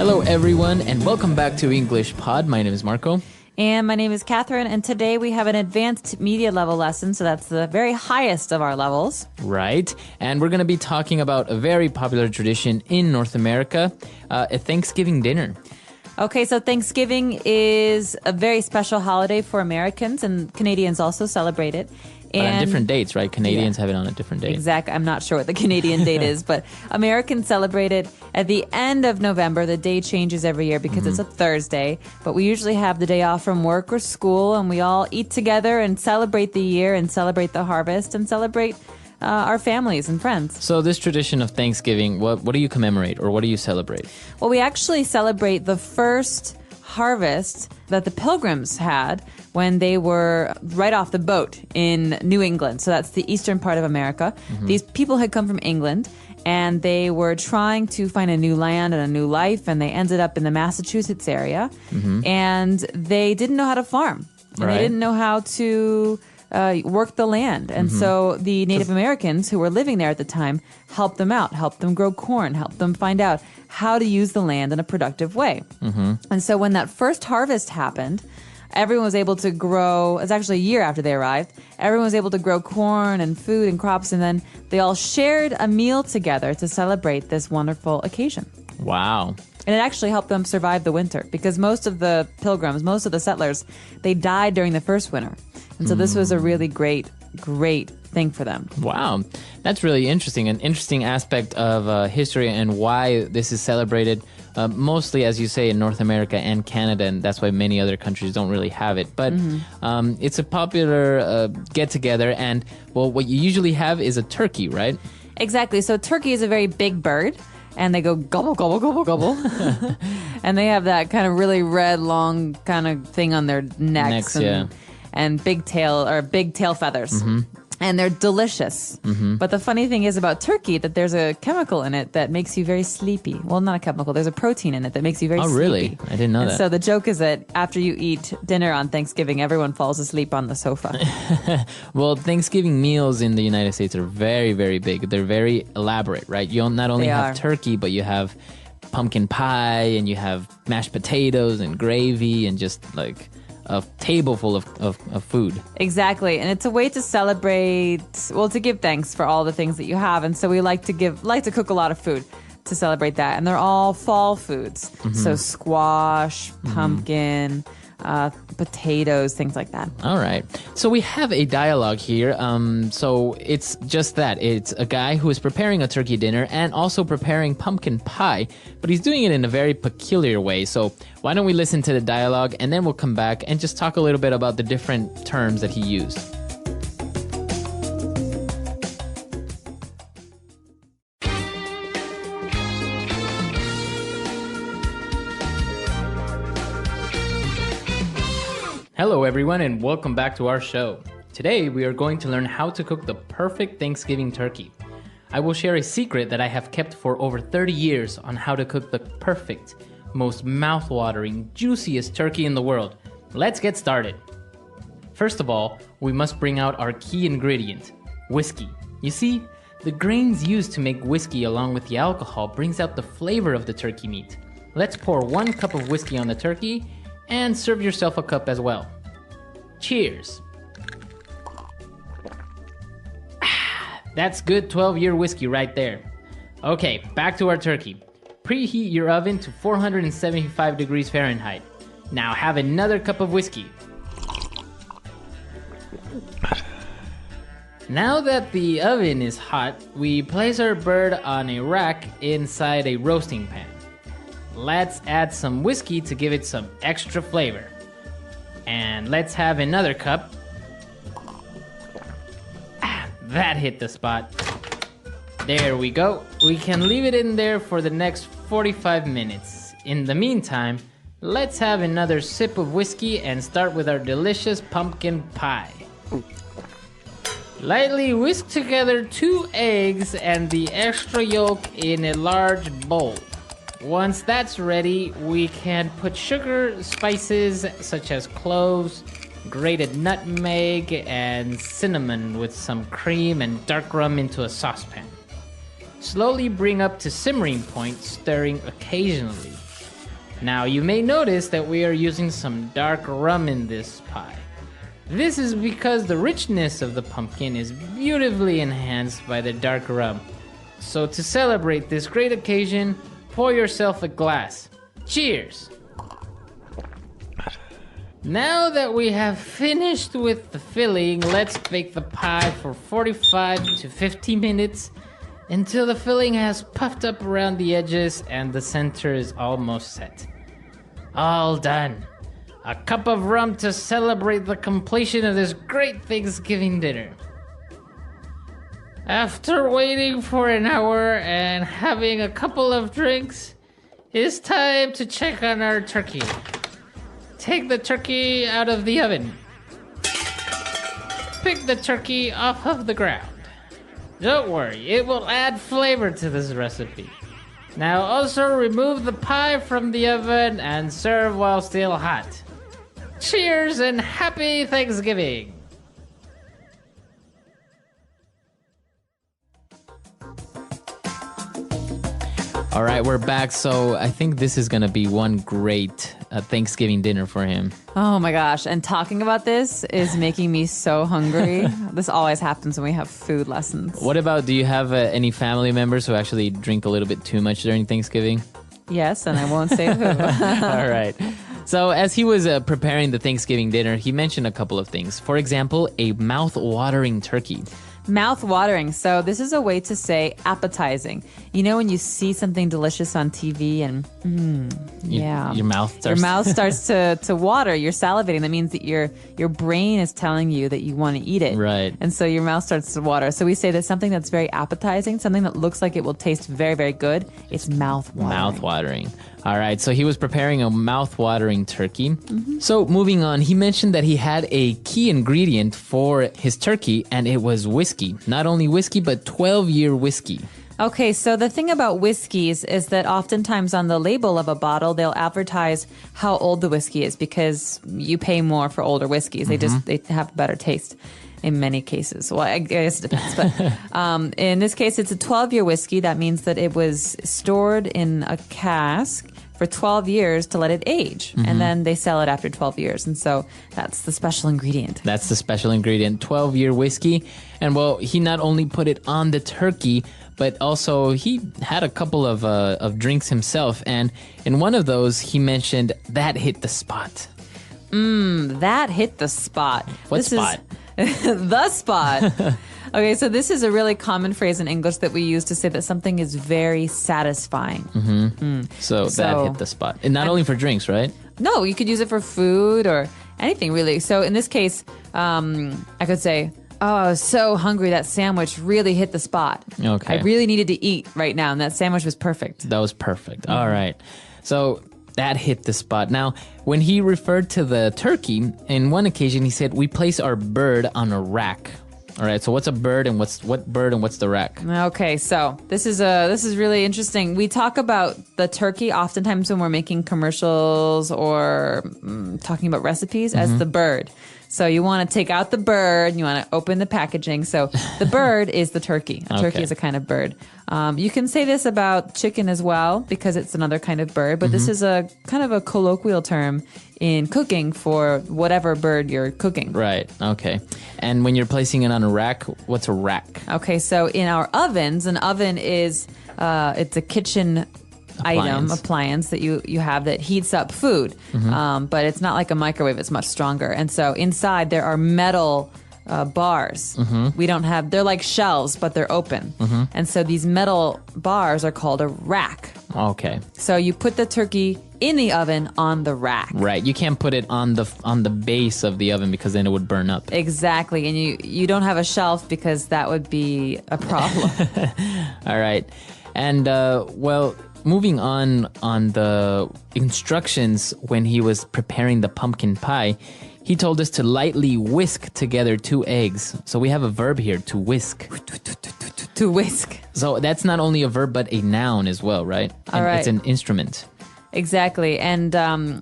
Hello, everyone, and welcome back to English Pod. My name is Marco. And my name is Catherine, and today we have an advanced media level lesson, so that's the very highest of our levels. Right, and we're going to be talking about a very popular tradition in North America, a Thanksgiving dinner. Okay, so Thanksgiving is a very special holiday for Americans, and Canadians also celebrate it. But on different dates, right? Canadians have it on a different date. Exactly. I'm not sure what the Canadian date is, but Americans celebrate it at the end of November. The day changes every year because it's a Thursday, but we usually have the day off from work or school, and we all eat together and celebrate the year and celebrate the harvest and celebrate our families and friends. So this tradition of Thanksgiving, what do you commemorate or what do you celebrate? Well, we actually celebrate the first harvest that the Pilgrims had when they were right off the boat in New England. So that's the eastern part of America. These people had come from England, and they were trying to find a new land and a new life, and they ended up in the Massachusetts area. And they didn't know how to farm. And they didn't know how to work the land. And so the Native Americans who were living there at the time helped them out, helped them grow corn, helped them find out how to use the land in a productive way. And so when that first harvest happened, everyone was able to grow, it's actually a year after they arrived, everyone was able to grow corn and food and crops, and then they all shared a meal together to celebrate this wonderful occasion. Wow. And it actually helped them survive the winter because most of the Pilgrims, most of the settlers, they died during the first winter. And so this was a really great thing for them. Wow. That's really interesting. An interesting aspect of history and why this is celebrated mostly, as you say, in North America and Canada, and that's why many other countries don't really have it. But it's a popular get-together, and, well, what you usually have is a turkey, right? Exactly. So turkey is a very big bird, and they go gobble, gobble, gobble, gobble. And they have that kind of really red, long kind of thing on their necks. And big tail feathers. And they're delicious. But the funny thing is about turkey that there's a chemical in it that makes you very sleepy. Well, not a chemical. There's a protein in it that makes you very sleepy. Oh, really? I didn't know that. So the joke is that after you eat dinner on Thanksgiving, everyone falls asleep on the sofa. Well, Thanksgiving meals in the United States are very, very big. They're very elaborate, right? You not only have turkey, but you have pumpkin pie, and you have mashed potatoes and gravy, and just like a table full of food. Exactly. And it's a way to celebrate, well, to give thanks for all the things that you have. And so we like to cook a lot of food to celebrate that. And they're all fall foods. So squash, pumpkin, potatoes, things like that. All right. So we have a dialogue here. So it's just that. It's a guy who is preparing a turkey dinner and also preparing pumpkin pie, but he's doing it in a very peculiar way. So why don't we listen to the dialogue, and then we'll come back and just talk a little bit about the different terms that he used. Hello, everyone, and welcome back to our show. Today, we are going to learn how to cook the perfect Thanksgiving turkey. I will share a secret that I have kept for over 30 years on how to cook the perfect, most mouth-watering, juiciest turkey in the world. Let's get started. First of all, we must bring out our key ingredient, whiskey. You see, the grains used to make whiskey along with the alcohol brings out the flavor of the turkey meat. Let's pour 1 cup of whiskey on the turkey and serve yourself a cup as well. Cheers. That's good 12-year whiskey right there. Okay, back to our turkey. Preheat your oven to 475 degrees Fahrenheit. Now have another cup of whiskey. Now that the oven is hot, we place our bird on a rack inside a roasting pan. Let's add some whiskey to give it some extra flavor. And let's have another cup. That hit the spot. There we go. We can leave it in there for the next 45 minutes. In the meantime, let's have another sip of whiskey and start with our delicious pumpkin pie. Lightly whisk together 2 eggs and the extra yolk in a large bowl. Once that's ready, we can put sugar, spices such as cloves, grated nutmeg, and cinnamon with some cream and dark rum into a saucepan. Slowly bring up to simmering point, stirring occasionally. Now, you may notice that we are using some dark rum in this pie. This is because the richness of the pumpkin is beautifully enhanced by the dark rum. So to celebrate this great occasion, pour yourself a glass. Cheers! Now that we have finished with the filling, let's bake the pie for 45 to 50 minutes until the filling has puffed up around the edges and the center is almost set. All done. A cup of rum to celebrate the completion of this great Thanksgiving dinner. After waiting for an hour and having a couple of drinks, it's time to check on our turkey. Take the turkey out of the oven. Pick the turkey off of the ground. Don't worry, it will add flavor to this recipe. Now also remove the pie from the oven and serve while still hot. Cheers and happy Thanksgiving! All right, we're back. So I think this is going to be one great Thanksgiving dinner for him. Oh my gosh. And talking about this is making me so hungry. This always happens when we have food lessons. What about, do you have any family members who actually drink a little bit too much during Thanksgiving? Yes, and I won't say who. All right. So as he was preparing the Thanksgiving dinner, he mentioned a couple of things. For example, a mouth-watering turkey. Mouth-watering. So this is a way to say appetizing. You know when you see something delicious on TV and yeah, your mouth starts to water. You're salivating. That means that your brain is telling you that you want to eat it. Right. And so your mouth starts to water. So we say that something that's very appetizing, something that looks like it will taste very, very good, it's mouth-watering. Mouth-watering. All right, so he was preparing a mouth-watering turkey. Mm-hmm. So moving on, he mentioned that he had a key ingredient for his turkey, and it was whiskey. Not only whiskey, but 12-year whiskey. Okay, so the thing about whiskeys is that oftentimes on the label of a bottle, they'll advertise how old the whiskey is because you pay more for older whiskeys. They have a better taste in many cases. Well, I guess it depends. But in this case, it's a 12-year whiskey. That means that it was stored in a cask for 12 years to let it age. Mm-hmm. And then they sell it after 12 years. And so that's the special ingredient. That's the special ingredient, 12-year whiskey. And well, he not only put it on the turkey, but also he had a couple of drinks himself. And in one of those, he mentioned that hit the spot. That hit the spot. What spot? The spot. Okay, so this is a really common phrase in English that we use to say that something is very satisfying. Mm-hmm. So that hit the spot. And not only for drinks, right? No, you could use it for food or anything, really. So in this case, I could say, oh, I was so hungry. That sandwich really hit the spot. Okay. I really needed to eat right now, and that sandwich was perfect. That was perfect. Mm-hmm. All right. So that hit the spot. Now, when he referred to the turkey, in one occasion he said, we place our bird on a rack. All right, so what's a bird and what's the rack? Okay, so this is really interesting. We talk about the turkey oftentimes when we're making commercials or talking about recipes as the bird. So you want to take out the bird and you want to open the packaging. So the bird is the turkey. A turkey is a kind of bird. You can say this about chicken as well because it's another kind of bird, but this is a kind of a colloquial term in cooking for whatever bird you're cooking. Right. Okay. And when you're placing it on a rack, what's a rack? Okay. So in our ovens, an oven is it's a kitchen appliance that you have that heats up food. But it's not like a microwave. It's much stronger. And so inside there are metal bars. They're like shelves, but they're open. And so these metal bars are called a rack. Okay. So you put the turkey in the oven on the rack. Right. You can't put it on the base of the oven because then it would burn up. Exactly. And you don't have a shelf because that would be a problem. All right. And moving on the instructions when he was preparing the pumpkin pie, he told us to lightly whisk together 2 eggs. So we have a verb here, to whisk. To whisk. So that's not only a verb, but a noun as well, right? All right. It's an instrument. Exactly. And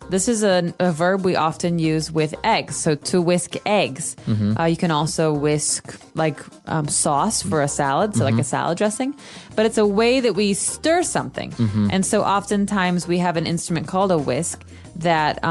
this is a verb we often use with eggs. So to whisk eggs. You can also whisk like sauce for a salad, so like a salad dressing. But it's a way that we stir something. And so oftentimes we have an instrument called a whisk that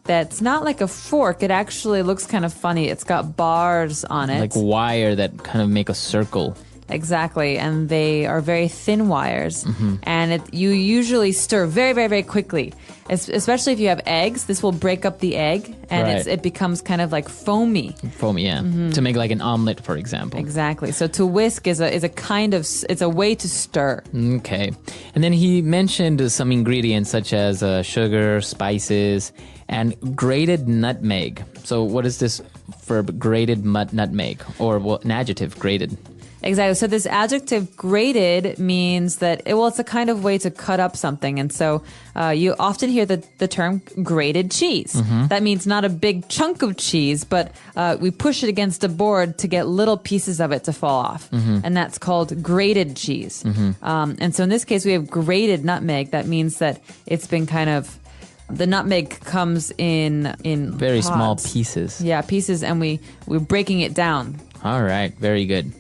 that's not like a fork. It actually looks kind of funny. It's got bars on it. Like wire that kind of make a circle. Exactly, and they are very thin wires, and you usually stir very, very, very quickly. Especially if you have eggs, this will break up the egg, and Right. it becomes kind of like foamy. Foamy, yeah. To make like an omelet, for example. Exactly. So to whisk is a kind of it's a way to stir. Okay. And then he mentioned some ingredients such as sugar, spices, and grated nutmeg. So what is this verb, grated nutmeg? Or an adjective, grated? Exactly. So this adjective grated means that, it's a kind of way to cut up something. And so you often hear the term grated cheese. That means not a big chunk of cheese, but we push it against a board to get little pieces of it to fall off. And that's called grated cheese. And so in this case, we have grated nutmeg. That means that it's been kind of, the nutmeg comes in Very small pods. pieces. Yeah, pieces, and we're breaking it down. All right. Very good.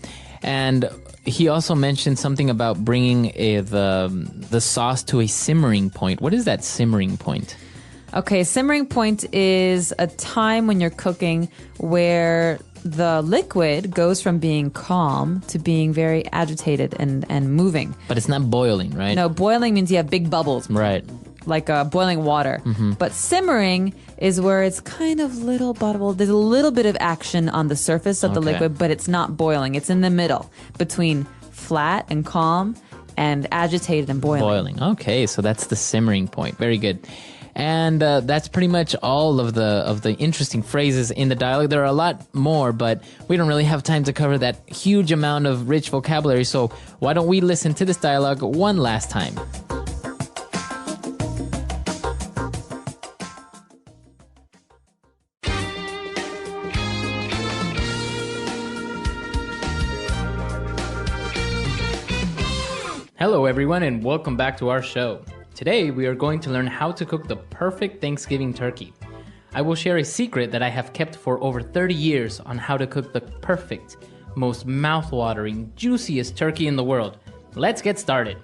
And he also mentioned something about bringing the sauce to a simmering point. What is that simmering point? Okay, simmering point is a time when you're cooking where the liquid goes from being calm to being very agitated and moving. But it's not boiling, right? No, boiling means you have big bubbles. Right. Like boiling water. But simmering is where it's kind of little bubble. There's a little bit of action on the surface of the Okay. liquid, but it's not boiling. It's in the middle between flat and calm and agitated and boiling. Boiling. Okay, so that's the simmering point. Very good. And that's pretty much all of the interesting phrases in the dialogue. There are a lot more, but we don't really have time to cover that huge amount of rich vocabulary. So why don't we listen to this dialogue one last time? Hello, everyone, and welcome back to our show. Today, we are going to learn how to cook the perfect Thanksgiving turkey. I will share a secret that I have kept for over 30 years on how to cook the perfect, most mouth-watering, juiciest turkey in the world. Let's get started.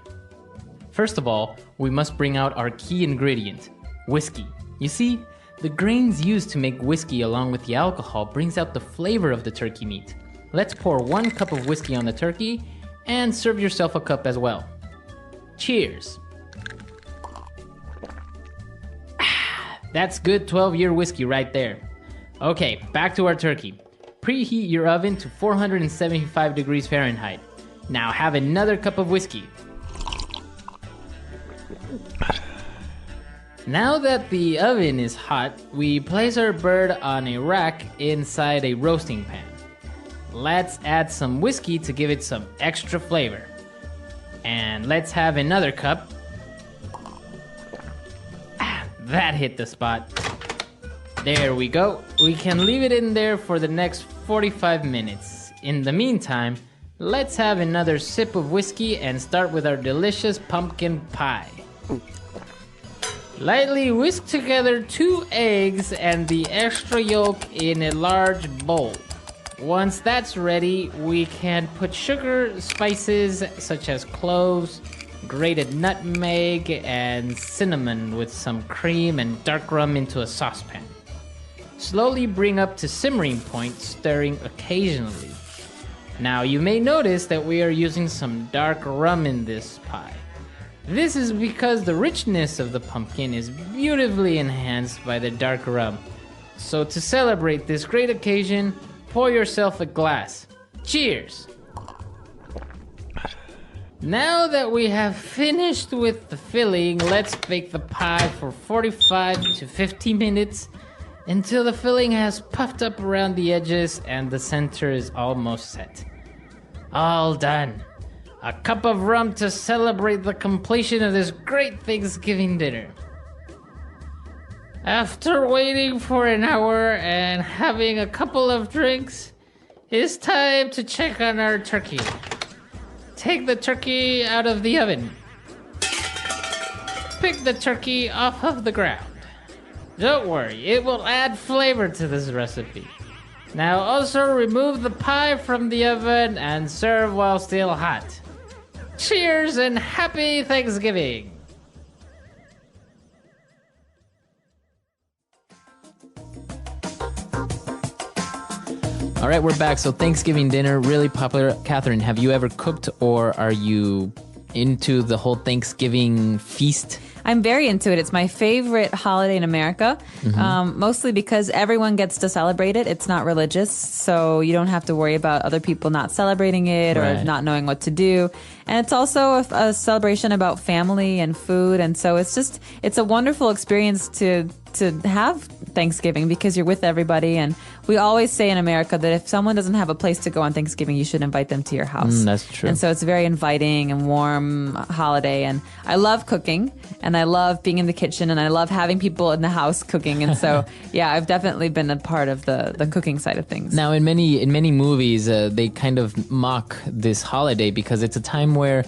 First of all, we must bring out our key ingredient, whiskey. You see, the grains used to make whiskey along with the alcohol brings out the flavor of the turkey meat. Let's pour 1 cup of whiskey on the turkey and serve yourself a cup as well. Cheers. That's good 12-year whiskey right there. Okay, back to our turkey. Preheat your oven to 475 degrees Fahrenheit. Now have another cup of whiskey. Now that the oven is hot, we place our bird on a rack inside a roasting pan. Let's add some whiskey to give it some extra flavor. And let's have another cup. That hit the spot. There we go. We can leave it in there for the next 45 minutes. In the meantime, let's have another sip of whiskey and start with our delicious pumpkin pie. Lightly whisk together 2 eggs and the extra yolk in a large bowl. Once that's ready, we can put sugar, spices such as cloves, grated nutmeg, and cinnamon with some cream and dark rum into a saucepan. Slowly bring up to simmering point, stirring occasionally. Now you may notice that we are using some dark rum in this pie. This is because the richness of the pumpkin is beautifully enhanced by the dark rum. So to celebrate this great occasion, pour yourself a glass. Cheers! Now that we have finished with the filling, let's bake the pie for 45 to 50 minutes until the filling has puffed up around the edges and the center is almost set. All done. A cup of rum to celebrate the completion of this great Thanksgiving dinner. After waiting for an hour and having a couple of drinks, it's time to check on our turkey. Take the turkey out of the oven. pick the turkey off of the ground. Don't worry, it will add flavor to this recipe. Now also remove the pie from the oven and serve while still hot. Cheers and happy Thanksgiving! All right, we're back. So Thanksgiving dinner, really popular. Catherine, have you ever cooked or are you into the whole Thanksgiving feast? I'm very into it. It's my favorite holiday in America, mostly because everyone gets to celebrate it. It's not religious, so you don't have to worry about other people not celebrating it or Right. not knowing what to do. And it's also a celebration about family and food, and so it's a wonderful experience to have Thanksgiving because you're with everybody. And we always say in America that if someone doesn't have a place to go on Thanksgiving, you should invite them to your house. That's true. And so it's a very inviting and warm holiday. And I love cooking and I love being in the kitchen and I love having people in the house cooking. And so, yeah, I've definitely been a part of the cooking side of things. Now, in many movies, they kind of mock this holiday because it's a time where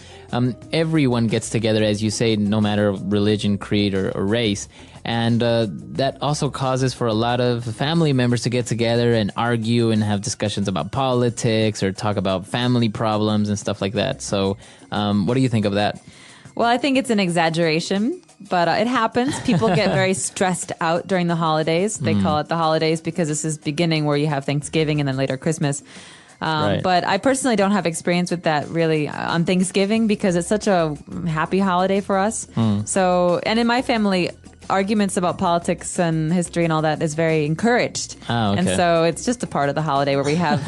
everyone gets together, as you say, no matter religion, creed, or race. And that also causes for a lot of family members to get together and argue and have discussions about politics or talk about family problems and stuff like that. So what do you think of that? Well, I think it's an exaggeration, but it happens. People get very stressed out during the holidays. They call it the holidays because this is beginning where you have Thanksgiving and then later Christmas. Right. But I personally don't have experience with that really on Thanksgiving because it's such a happy holiday for us. So, and in my family, arguments about politics and history and all that is very encouraged. Oh, okay. And so it's just a part of the holiday where we have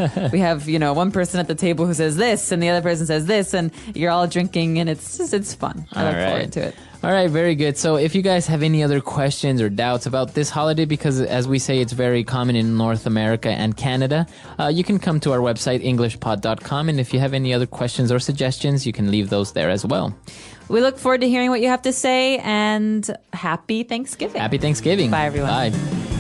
one person at the table who says this and the other person says this and you're all drinking and it's fun. I look forward to it. All right, very good. So if you guys have any other questions or doubts about this holiday, because as we say, it's very common in North America and Canada, you can come to our website, englishpod.com. And if you have any other questions or suggestions, you can leave those there as well. We look forward to hearing what you have to say and happy Thanksgiving. Happy Thanksgiving. Bye, everyone. Bye.